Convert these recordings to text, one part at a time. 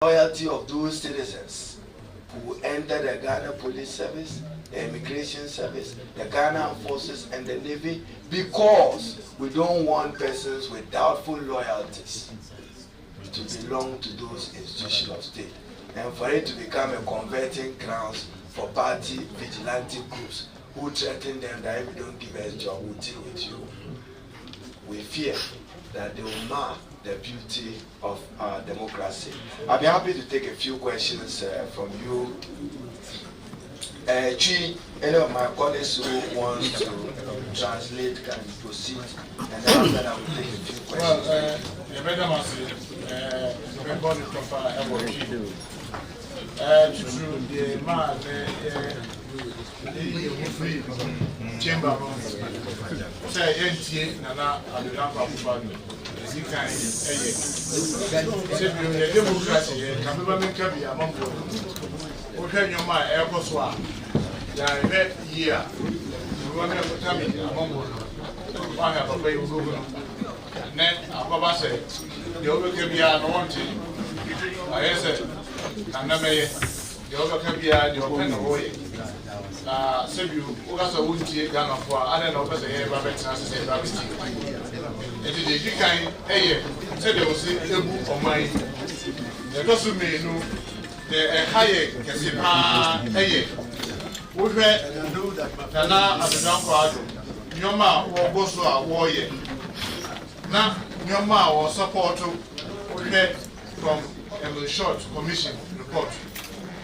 loyalty of those citizens who enter the Ghana Police Service, the Immigration Service, the Ghana Forces, and the Navy, because we don't want persons with doubtful loyalties to belong to those institutions of state, and for it to become a converting grounds for party vigilante groups who threaten them that if you don't give us a job, we'll deal with you. We fear that they will mar the beauty of our democracy. I'll be happy to take a few questions from you. Any of my colleagues who want to translate can proceed, and then after that I will take a few questions. From a short commission report.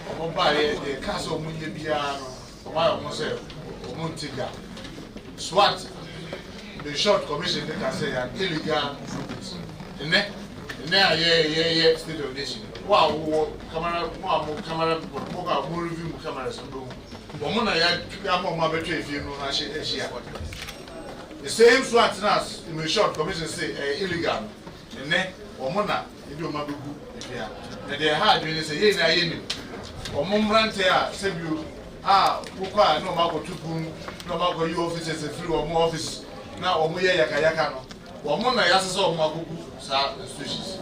The castle SWAT, the short commission, they can say an illegal and there, state of nation. Wow, camera, review cameras and boom. The same SWAT nas in the short commission say illegal and then Omona, you do my book. And they had when they say, yes, I am. Or Mumbrante, save you. Puka, no Marco Tupum, no Marco, you officers, and through or more office. Now, Omoya Yakayakano. Or Mona Yasso Maguku, Sa, species.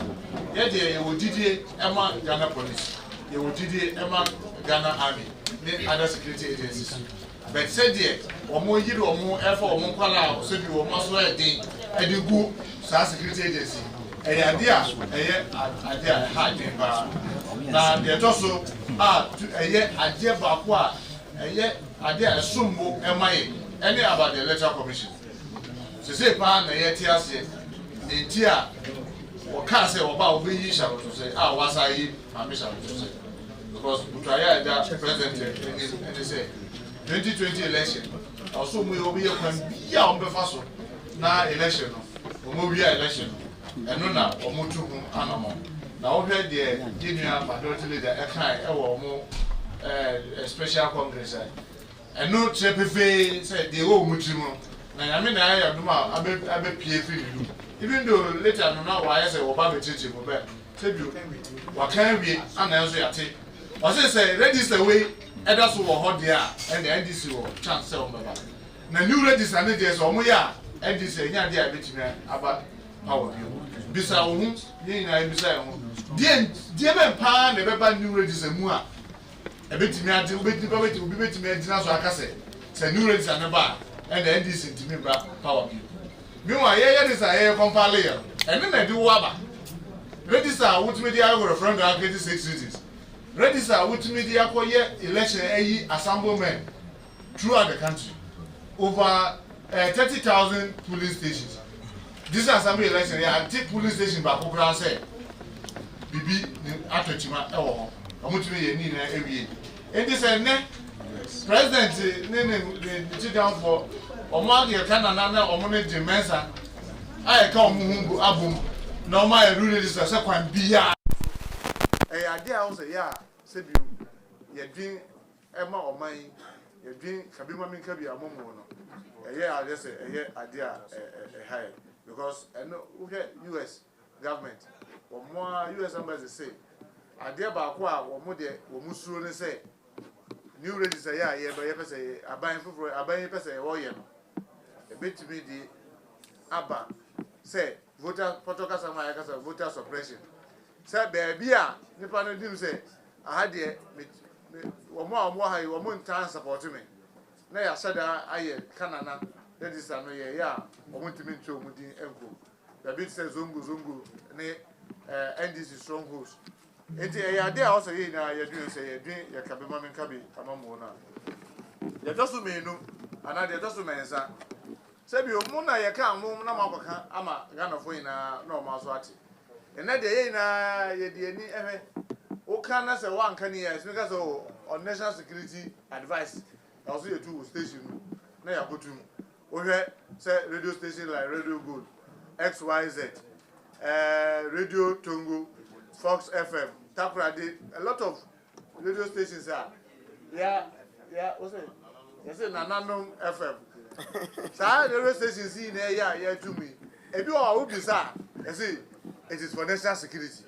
Yet, you would DD Emma Ghana Police. You would DD Emma Ghana Army, then other security agencies. But said, dear, or more you or more effort or more color, or save you or more swear thing, and you go, Sa security agency. A idea hard now the also idea bakwa idea sumbo emaye any about the electoral commission. So say pa na tiase ntia o ka say oba obi yi shall to say wasa yi permission to say because utaya that president and they say 2020 election also mu obi yakwan bia on befa so na election no mo bia election and no now or more to animal. Now, here, the junior majority leader, a kind or more special congress. And no Chepe said the old Muchimo. I mean, I be PFU. Even though later I don't know why I say Obama teaching will bet. Said you, what can we unanswer at it? Was it say, register way, and that's what hot there, and the NDC will chance sell. Now, new register and there's Omoya, and this a young dear bit about our view. Bisa ohun yin na bisa ohun die be pa na be ba new register mu a ebetimi ade obetimi adina so akase say new register na ba and the NDC ntimi bra power view meanwhile ye this a compile here and na di wo aba register ultimate dia go referendum agreement 6 cities register ultimate dia ko ye election ayi assemblymen throughout the country over 30,000 police stations. This assembly election, yeah, take police station back over say, Bibi, Atachima, I'm going to be in every. And this and President, sit down for Omagi, Canada, or Monet Mensa. I come Abum, no, my rule is a second beer. A idea also, yeah, said you drink Emma or mine, you drink Kabima Minkabi, a momo. Yeah, I just say, a idea high. Because I know US government or more US embassy say, I dare Bakwa or Mode or Musuru say, new register, yeah, but you say, I buy a person, or yen. A bit to me the Abba say, voter photocast and my voter suppression. Say baby a nipa no dim say aha de omo a omo ha yi omo ntan support me na ya sada aye kanana that is no ye ya omo ntimi ntwe omo din enko baby say zongo ne NDC strongholds enti ya de a also yi na ye dwen say ye dwen ye kabe ma men kabe amamo na ye tosu menu ana de tosu mensa say bi omo na ye ka mo na makwaka ama Ghana fo ina na omo aso ate ena de ye na ye de ani ehwe o kan na say one kan here speaker so on national security advice also you two station na ya gotum o hwe say radio station like Radio Gold XYZ Radio Tongo Fox FM Takrade a lot of radio stations are yeah what's it you say Nananom FM sa radio stations see na ya to me e bi o bi sa you see it is for national security.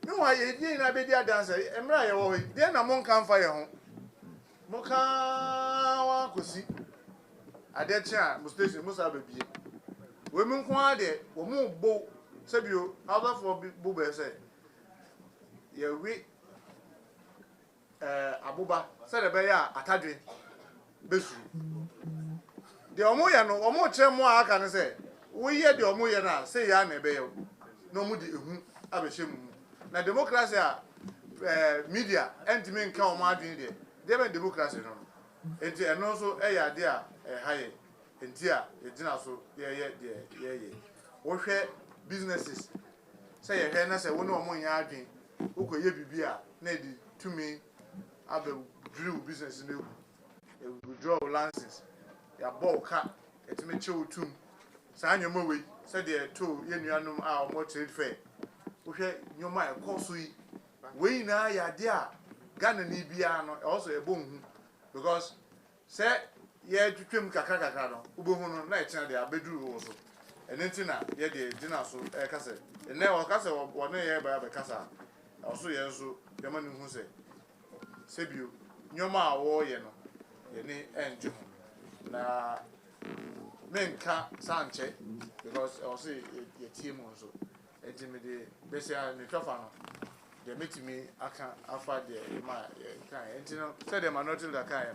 No, I didn't have a dancer. Emra, then a monk can fire home. Moka could see. I did chat, Mustation must have a beer. Women quiet, or move bow, Sabio, other for Boober say. Ye we Abuba, said a bear, a taddy, Bessu. The Omoyano, or more chemo, I can say. We hear the Omoyana, say I may bail. No moody, Abishim. Na democracy media entime nka o ma adwen de dem democracy no enti eno so ya de a haye enti a egina so ye wo hwe businesses say ye hwe na say wo no mo nya adwen wo ko ye bibia na di tumi abe drill business na e withdraw license ya ka etime chew tum sa anyoma we say de to ye nuanom a o mo trade fair wohwe nyoma e koso yi we na ya de a Ghana ni bia no also e bonhu because say ye twetwem kakaka no ubohu no na e kina de abeduru wo so enenti na ye de dina so e kase ene o kase wo na ye ba kasa also ye so ye ma ni hu se bio nyoma a wo ye no ye ni enju na menka sanche because also ye team so ejimide besia ni twafa no de metimi aka afa de ma kan enti no say de minority da kan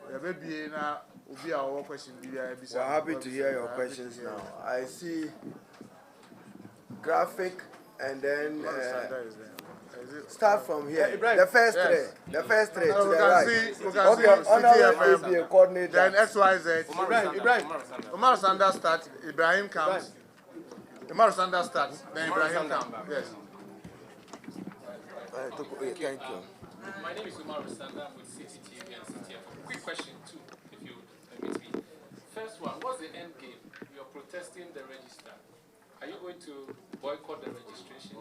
no ya be na obi a wo question bi ya bisa. We're happy to hear your questions now. I see graphic and then start from here. The first three to the right. Okay, Honorable is the coordinator. Then XYZ. Ibrahim. Omar Sanda start. Ibrahim comes. Omar Sanda starts. Then Ibrahim comes. Yes. Thank you. My name is Umar Sanda. I'm with CTTV and CTF. Quick question too, if you permit me. First one, what's the end game? You're protesting the register. Are you going to boycott the registration?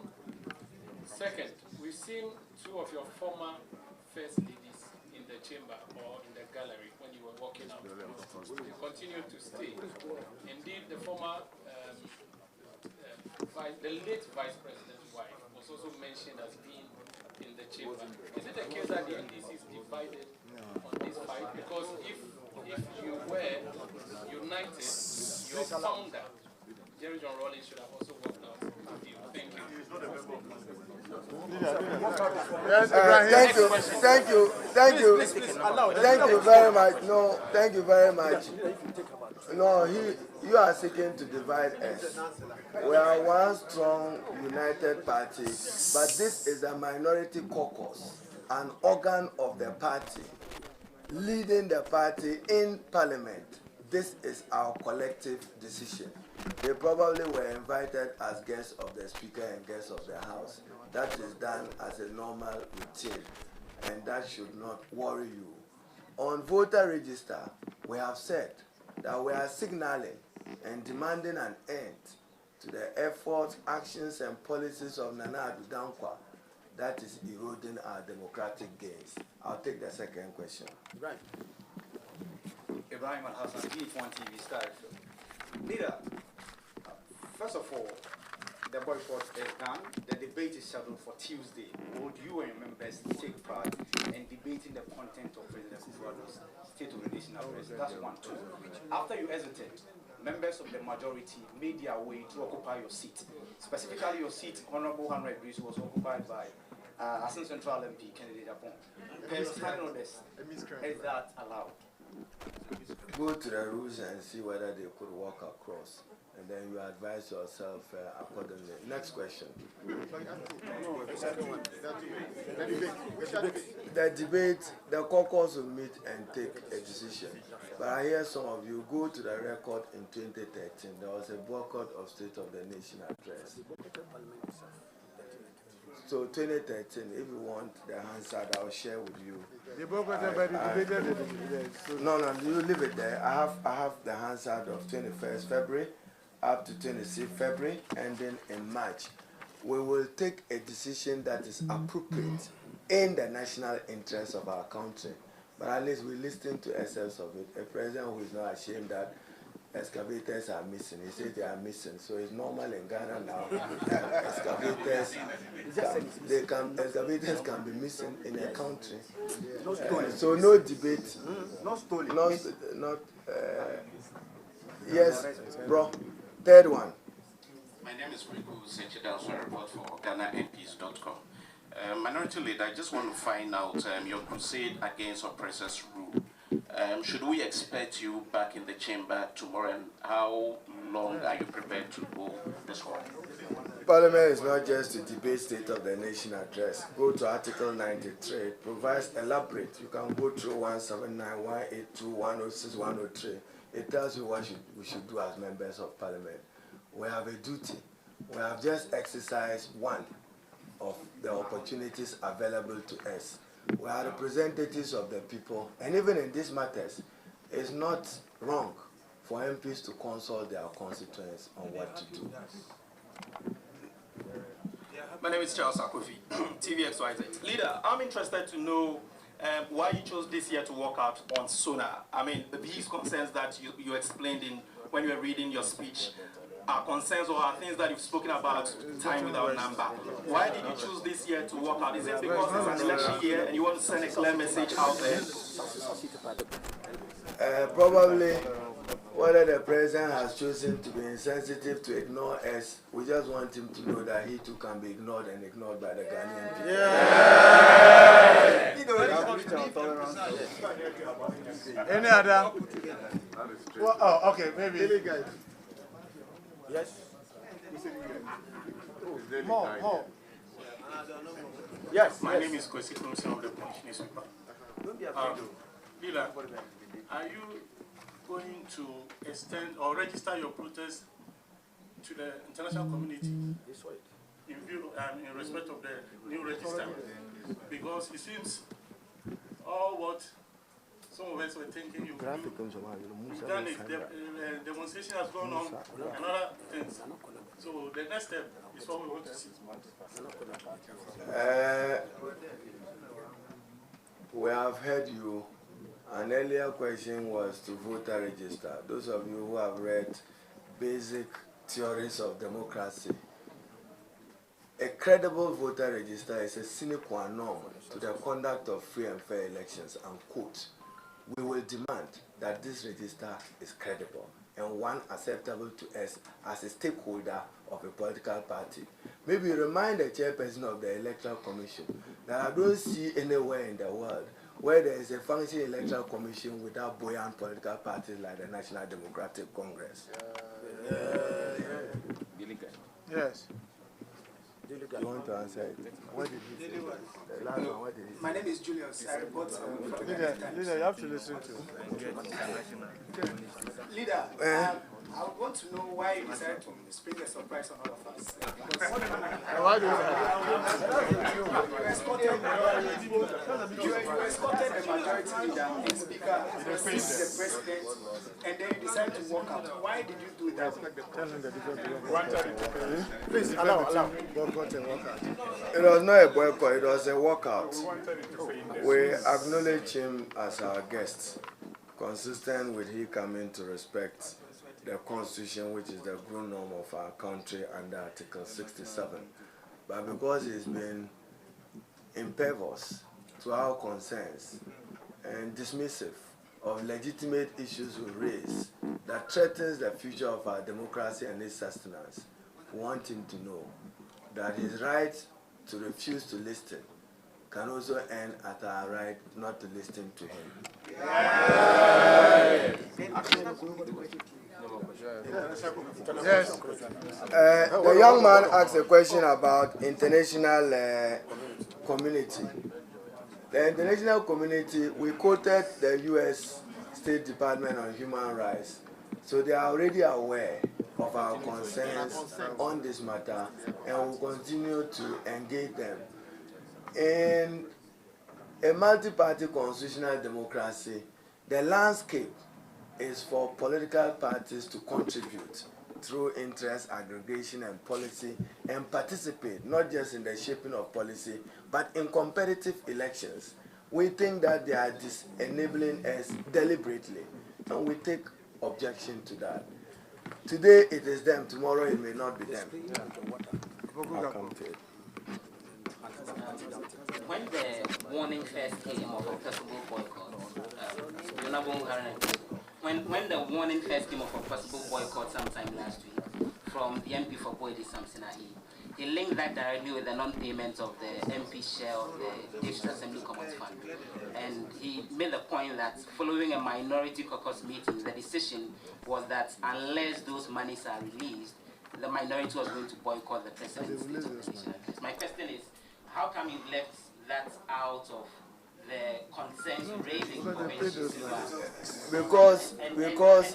Second, we've seen two of your former first ladies in the chamber or in the gallery when you were walking out. You continue to stay. Indeed, the former, the late vice president's wife was also mentioned as being in the chamber. Is it the case that the NDC is divided on this fight? Because if you were united, your founder, Jerry John Rawlings, should have also worked out a deal. Thank you. Thank you very much. No, thank you very much. No, you are seeking to divide us. We are one strong, united party, but this is a minority caucus, an organ of the party, leading the party in parliament. This is our collective decision. They probably were invited as guests of the speaker and guests of the house. That is done as a normal routine, and that should not worry you. On voter register, we have said that we are signaling and demanding an end to the efforts, actions, and policies of Nana Addo Dankwa that is eroding our democratic gains. I'll take the second question. Right. Ibrahim Al-Hassan, G1 TV Star. Leader, first of all, the boycott is done. The debate is scheduled for Tuesday. Would you and your members take part in debating the content of President Kufuor's State of the Nation address? That's 1. 2. After you exited, members of the majority made their way to occupy your seat. Specifically, your seat, Honorable Hannah Idris, was occupied by Assistant Central MP candidate Japon. Standing on this, is that allowed? Go to the rules and see whether they could walk across, and then you advise yourself accordingly. Next question. The debate, the caucus will meet and take a decision. But I hear some of you go to the record in 2013. There was a boycott of State of the Nation address. So 2013, if you want the answer, I'll share with you. The boycott by the debated. No, you leave it there. I have the answer of 21st February up to 26th February, and then in March, we will take a decision that is appropriate in the national interest of our country. But at least we listen to essence of it. A president who is not ashamed that excavators are missing. He said they are missing. So it's normal in Ghana now. Excavators can be missing in a country. So no debate. Not stolen. Yes, bro. Third one. My name is Riku Sechidal, so I report for GhanaMPs.com. Minority Leader, I just want to find out your crusade against oppressors rule. Should we expect you back in the chamber tomorrow, and how long are you prepared to go this one? Parliament is not just to debate State of the Nation address. Go to Article 93. It provides elaborate. You can go through 179, 182, 106, 103. It tells you what we should do as members of Parliament. We have a duty. We have just exercised one of the opportunities available to us. We are representatives of the people, and even in these matters, it's not wrong for MPs to consult their constituents on what to do. My name is Charles Akofi, TVXYZ. Leader, I'm interested to know why you chose this year to walk out on SONA. I mean, these concerns that you explained when you were reading your speech are concerns or are things that you've spoken about time without number. Why did you choose this year to walk out? Is it because it's an election year and you want to send a clear message out there? Probably whether the president has chosen to be insensitive to ignore us, we just want him to know that he too can be ignored and ignored by the Ghanaian people. Any other? Well, oh, okay, maybe. Yes. More. Yes. My name is Kwesi Thompson of the Punch newspaper. Leader, are you going to extend or register your protest to the international community in view in respect of the new register? Because it seems all what some of us were thinking you've done it. The demonstration has gone on and other things. So the next step is what we want to see. We have heard you. An earlier question was to voter register. Those of you who have read basic theories of democracy, a credible voter register is a sine qua non to the conduct of free and fair elections, and quote, we will demand that this register is credible and one acceptable to us as a stakeholder of a political party. Maybe remind the chairperson of the Electoral Commission that I don't see anywhere in the world where there is a functioning Electoral Commission without buoyant political parties like the National Democratic Congress. Yes. You want to answer it? What did he say? The last one, what did he say? My name is Julius. I report Leader, you have to listen to. Leader, I want to know why you decided to spring a surprise on all of us. Why do you escorted the majority leader and speaker, the president, and then you decided to walk out. Why did you do that? Please allow. It was not a boycott, it was a walkout. We acknowledge him as our guest, consistent with he coming to respect the Constitution, which is the ground norm of our country under Article 67. But because he's been impervious to our concerns and dismissive of legitimate issues we raise that that threatens the future of our democracy and its sustenance, we want him to know that his right to refuse to listen can also end at our right not to listen to him. Yes. The young man asked a question about international community. The international community, we quoted the U.S. State Department on Human Rights, so they are already aware of our concerns on this matter, and will continue to engage them. In a multi-party constitutional democracy, the landscape is for political parties to contribute through interest aggregation and policy and participate not just in the shaping of policy but in competitive elections. We think that they are enabling us deliberately, and we take objection to that. Today it is them, tomorrow it may not be them. I'll come to it. When the warning first came of a possible boycott, when the warning first came of a possible boycott sometime last week from the MP for Boyde Samson, he linked that directly with the non-payment of the MP share of the District Assembly Commons Fund. And he made the point that following a minority caucus meeting, the decision was that unless those monies are released, the minority was going to boycott the president's State of the Nation address. My question is, how come you've left that out of the concerns raising because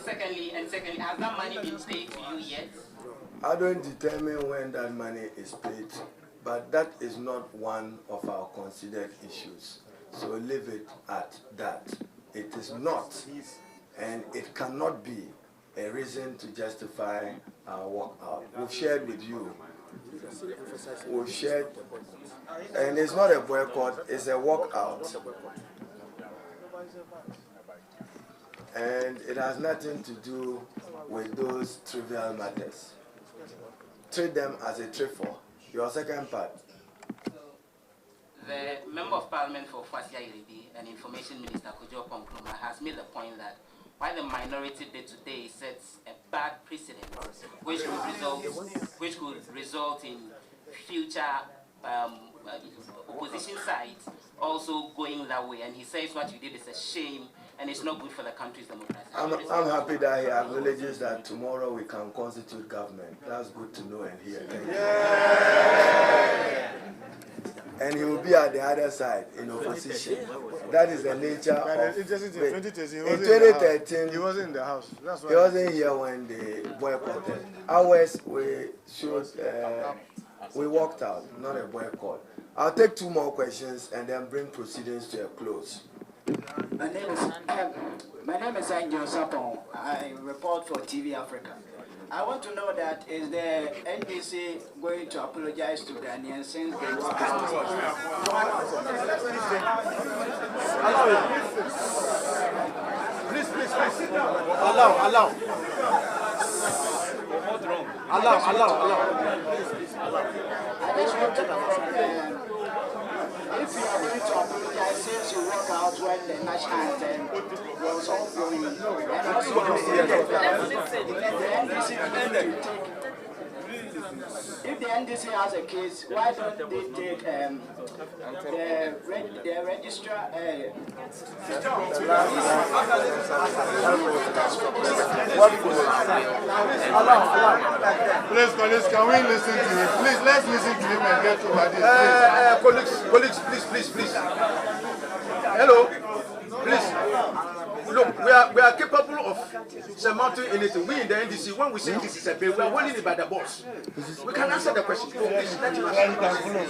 secondly, has that money been paid to you yet? I don't determine when that money is paid, but that is not one of our considered issues. So leave it at that. It is not, and it cannot be a reason to justify our walkout. We've shared with you. We've shared, and it's not a boycott, it's a walkout. And it has nothing to do with those trivial matters. Treat them as a trifle. Your second part. The Member of Parliament for Fasia Iribi and Information Minister Kojo Ponkroma has made the point that while the minority did today sets a bad precedent, which could result in future opposition sides also going that way. And he says what you did is a shame and it's not good for the country's democracy. I'm happy that he acknowledges that tomorrow we can constitute government. That's good to know and hear. Thank you. Yeah. And he will be at the other side in opposition. That is the nature of in 2013. He wasn't in the house. That's why he wasn't here when they boycotted. Ours, we walked out, not a boycott. I'll take 2 more questions and then bring proceedings to a close. My name is Angel Sapon. I report for TV Africa. I want to know that is the NDC going to apologize to Ghanaians since they were Please. Allow. I just want to know if you are going to apologize since you walk out when the national anthem was ongoing, and also if the NDC has a case, why don't they take the registrar? Please, can we listen to him? Please, let's listen to him and get over this. Colleagues, please. Hello, please. Look, we are capable of surmounting anything. We in the NDC, when we say this is a bill, we are winning it by the boss. We can answer the question. Please, let him answer.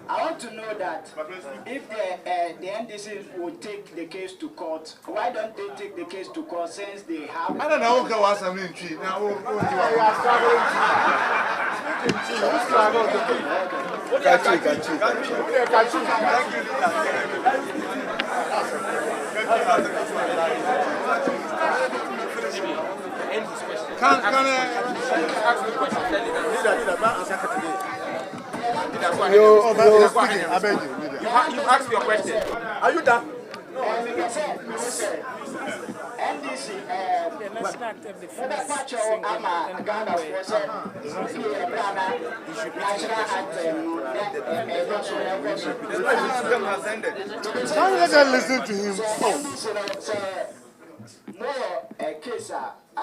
I want to know that if the NDC would take the case to court, why don't they take the case to court since they have... I don't know who can watch something in tree. Now, You asked your question. Are you done? No. NDC, Ghana Let us listen to him. More a case, I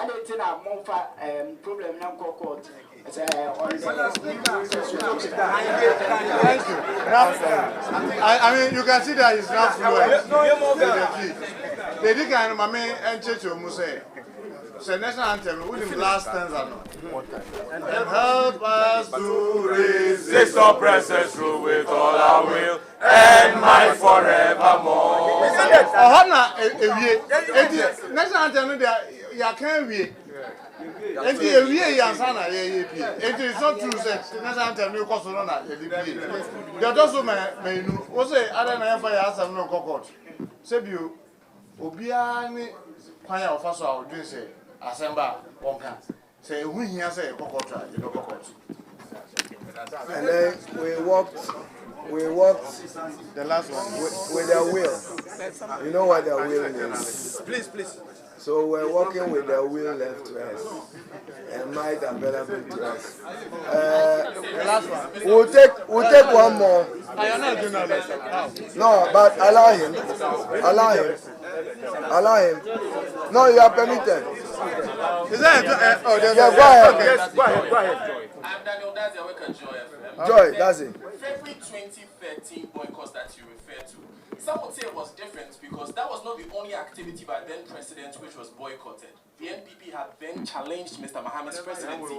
didn't think I'm more problem now court. Thank you. I mean, you can see that he's not fluent. They did kind of my man and church say. So national anthem, we didn't last stanza. And help us to resist oppressors rule with all our will and might forevermore. National anthem, you can't read. It's not true that national anthem you cause on that. You just may know. Say other than fire has no cockroach. Say you, Obiani, fire of us are doing say. Assemble one can say when he has a cockroach, you know cockroach. And then we walked the last one with the wheel. You know what the wheel is? Please. So we're walking with the wheel left to us and might available to us. the last one. We'll take one more. I am not doing that. No, but allow him. No, you are permitted. Is that Go ahead. Yes, go ahead. I'm Daniel, that's your work at Joy FM. Joy, that's it. February 2013 boycott that you refer to. Some would say it was different because that was not the only activity by then president which was boycotted. The NPP had then challenged Mr. Mohammed's presidency,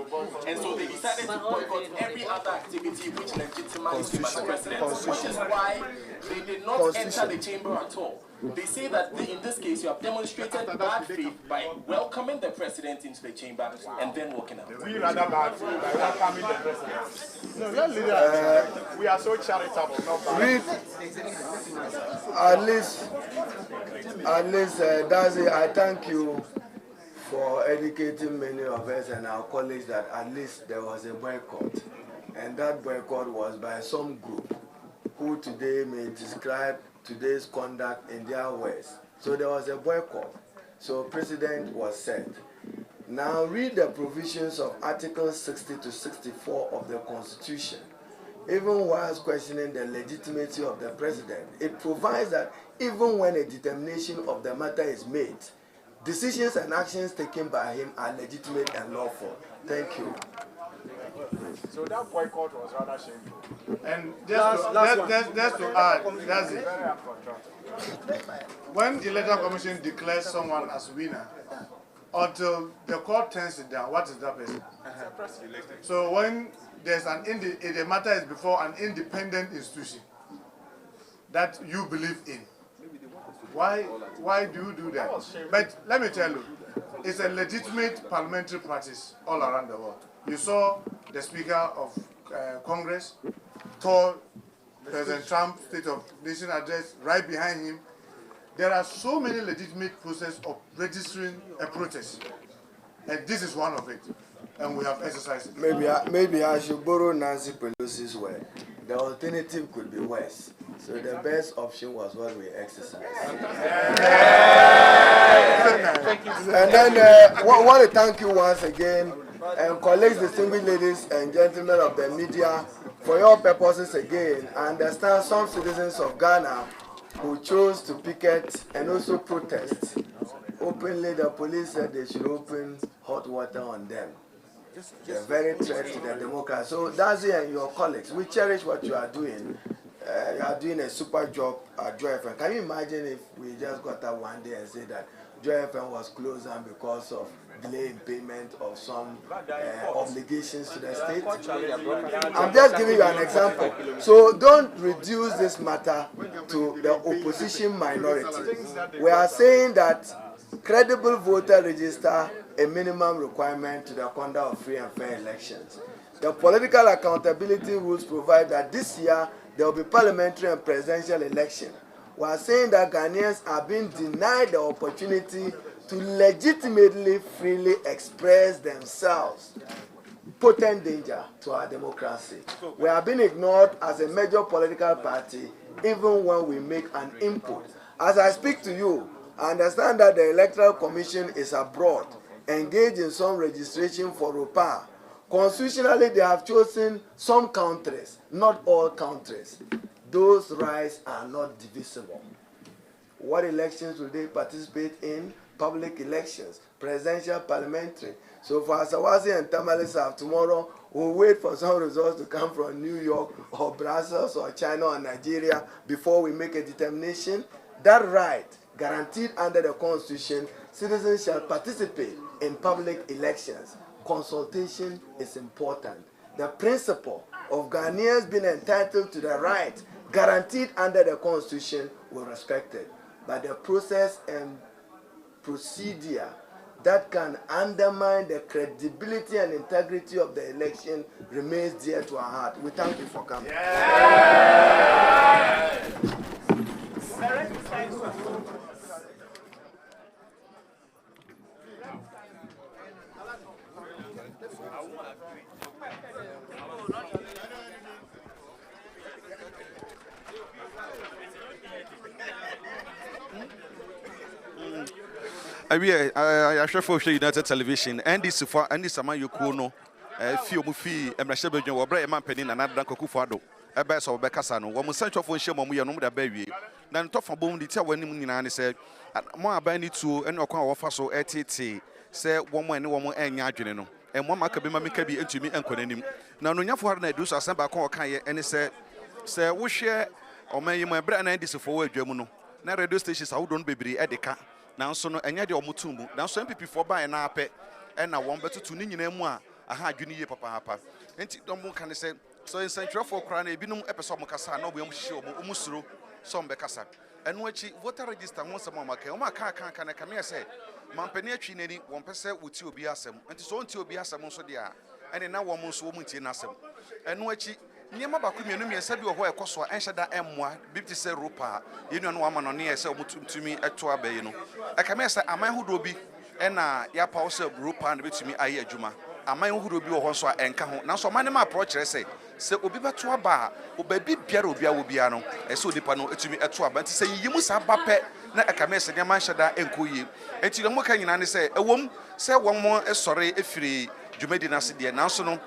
and so they decided to boycott every other activity which legitimized him as president, which is why they did not enter the chamber at all. They say that in this case you have demonstrated bad faith by welcoming the president into the chamber and then walking out. We rather bad faith by welcoming the president. No, really. We are so charitable. Read. At least, Dazi, I thank you for educating many of us and our colleagues that at least there was a boycott. And that boycott was by some group who today may describe today's conduct in their words. So there was a boycott. So president was set. Now read the provisions of Articles 60 to 64 of the Constitution. Even whilst questioning the legitimacy of the president, it provides that even when a determination of the matter is made, decisions and actions taken by him are legitimate and lawful. Thank you. So that boycott was rather shameful. And just to add, that's it. When the electoral commission declares someone as winner, until the court turns it down, what is that person? So when there's the matter is before an independent institution that you believe in, why do you do that? But let me tell you, it's a legitimate parliamentary practice all around the world. You saw the Speaker of Congress tore President Trump's State of Nation address right behind him. There are so many legitimate processes of registering a protest, and this is one of it, and we have exercised it. Maybe I should borrow Nancy Pelosi's word. The alternative could be worse. So the best option was what we exercised. And then I want to thank you once again, and colleagues, distinguished ladies and gentlemen of the media, for your purposes again. I understand some citizens of Ghana who chose to picket and also protest. Openly, the police said they should open hot water on them. They're very threat to the democracy. So Dazi and your colleagues, we cherish what you are doing. You are doing a super job at Joy FM. Can you imagine if we just got up one day and say that Joy FM was closed down because of delay in payment of some obligations to the state? I'm just giving you an example. So don't reduce this matter to the opposition minority. We are saying that credible voter register a minimum requirement to the conduct of free and fair elections. The political accountability rules provide that this year there will be parliamentary and presidential election. We are saying that Ghanaians are being denied the opportunity to legitimately, freely express themselves. Potent danger to our democracy. We are being ignored as a major political party even when we make an input. As I speak to you, I understand that the Electoral Commission is abroad, engaged in some registration for ROPA. Constitutionally, they have chosen some countries, not all countries. Those rights are not divisible. What elections will they participate in? Public elections, presidential, parliamentary. So for Asawasi and Tamale South tomorrow, we'll wait for some results to come from New York or Brussels or China or Nigeria before we make a determination. That right, guaranteed under the Constitution, citizens shall participate in public elections. Consultation is important. The principle of Ghanaians being entitled to the right guaranteed under the Constitution will respect it. But the process and procedure that can undermine the credibility and integrity of the election remains dear to our heart. We thank you for coming. I share for United Television and this for and this sama yokuno fi omufi emrahye badwan wo bra e man pani na nadan kokufu ado e be so be kasa no wo mo central for nhye mo ye no da ba wie na ntofa bom di tia wani mu nyina ne se mo aban ni tuo ene okwan wo fa so etete se wo mo ene wo mo enya adwene no e mo maka be ma meka bi entumi enkonanim na no nyafo har na edu so asan ba kon okan ye ene se wo hwe o man yi mo bra na this for wo adwamu no na radio stations awodo no bebiri e de ka nanso no enye de omutumbu nanso MPP for ban na apɛ ɛna wɔn bɛtutu ne nyina mu a aha adwene yie papa enti dɔm ka ne sɛ so nsɛntwerɛfo kora na ebinum ɛpɛ sɛ kasa na ɔbɛm hyehyɛ ɔmo suro sɛ ɔmo bɛkasa ɛno akyi voter register ho sɛm ɔmo aka ɔmo aka na kame sɛ mampani atwi n'ani wɔn pɛ sɛ wɔti obi asɛm enti so ɔnti obi asɛm nso de a ɛne na wɔn nso wɔn ntie n'asɛm ɛno akyi nneɛma baako mmienu mmiɛnsa bi wɔ hɔ ɛkɔ so a ɛnhyɛ da ɛmmoa bibiti sɛ ropa yɛnua no wama no ne yɛ sɛ ɔmotumi ɛto abɛyi no ɛkame sɛ aman hodoɔ bi ɛna yɛapaw sɛ ropa no bɛtumi ayɛ adwuma aman hodoɔ bi wɔ hɔ nso a ɛnka ho nanso ɔman ne ma aporɔ kyerɛ sɛ obi bɛto aba a ɔbaabi biara wɔ biara no ɛsɛ onipa no ɛtumi ɛto aba nti sɛ yiyi mu saa ba pɛ na ɛkame sɛ nneɛma nhyɛ da ɛnkɔ yie enti dɛm ka nyinaa ne sɛ ɛwɔm sɛ wɔn mo ɛsɔre ɛfiri dwumadi no ase deɛ nanso no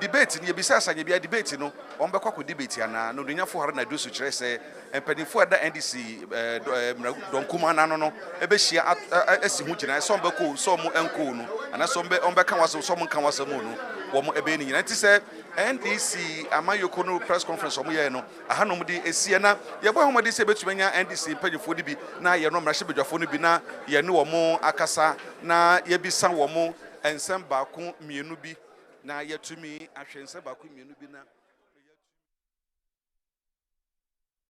debate ni ebisa asanye bia debate no on be kwakọ debate ana no dunyafo har na do so kire se empanifo da NDC donkuma na no ebe hia asi hu gina so be ko so mo enko no ana so be on be kan waso so mo kan waso mo no wo mo ebe ni nyina nti se NDC amayoko no press conference omo ye no aha no mo di esie na ye bo homodi se betumanya NDC empanifo di bi na ye no mrahye bedwafo no bi na ye ne wo mo akasa na ye bisa wo mo ensem ba ko mienu bi na yetumi ahwense ba ko mienu bi na